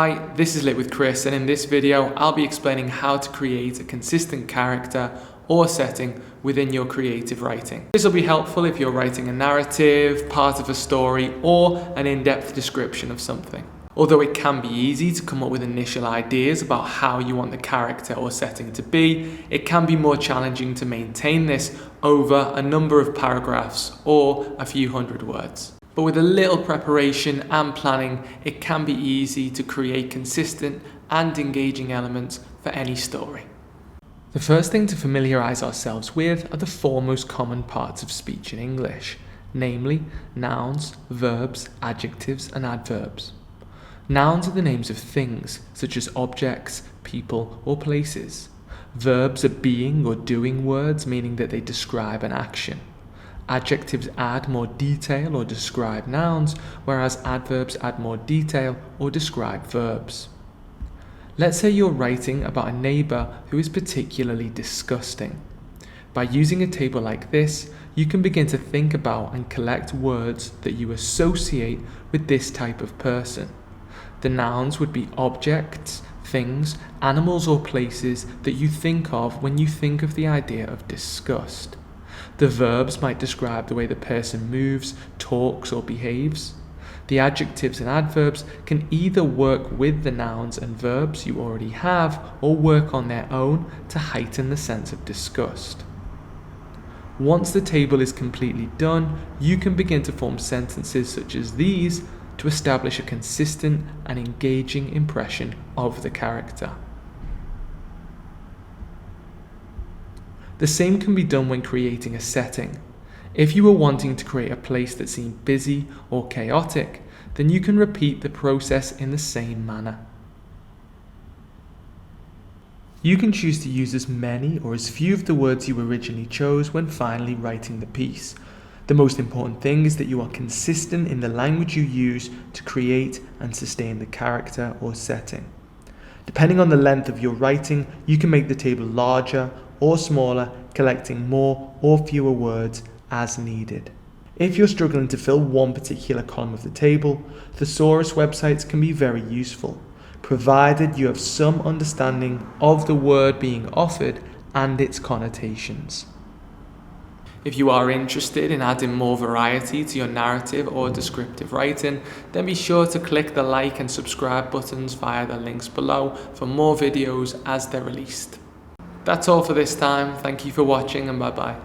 Hi, this is Lit with Chris, and in this video I'll be explaining how to create a consistent character or setting within your creative writing. This will be helpful if you're writing a narrative, part of a story, or an in-depth description of something. Although it can be easy to come up with initial ideas about how you want the character or setting to be, it can be more challenging to maintain this over a number of paragraphs or a few hundred words. But with a little preparation and planning, it can be easy to create consistent and engaging elements for any story. The first thing to familiarise ourselves with are the four most common parts of speech in English, namely nouns, verbs, adjectives and adverbs. Nouns are the names of things, such as objects, people or places. Verbs are being or doing words, meaning that they describe an action. Adjectives add more detail or describe nouns, whereas adverbs add more detail or describe verbs. Let's say you're writing about a neighbour who is particularly disgusting. By using a table like this, you can begin to think about and collect words that you associate with this type of person. The nouns would be objects, things, animals or places that you think of when you think of the idea of disgust. The verbs might describe the way the person moves, talks or behaves. The adjectives and adverbs can either work with the nouns and verbs you already have or work on their own to heighten the sense of disgust. Once the table is completely done, you can begin to form sentences such as these to establish a consistent and engaging impression of the character. The same can be done when creating a setting. If you were wanting to create a place that seemed busy or chaotic, then you can repeat the process in the same manner. You can choose to use as many or as few of the words you originally chose when finally writing the piece. The most important thing is that you are consistent in the language you use to create and sustain the character or setting. Depending on the length of your writing, you can make the table larger or smaller, collecting more or fewer words as needed. If you're struggling to fill one particular column of the table, thesaurus websites can be very useful, provided you have some understanding of the word being offered and its connotations. If you are interested in adding more variety to your narrative or descriptive writing, then be sure to click the like and subscribe buttons via the links below for more videos as they're released. That's all for this time. Thank you for watching and bye bye.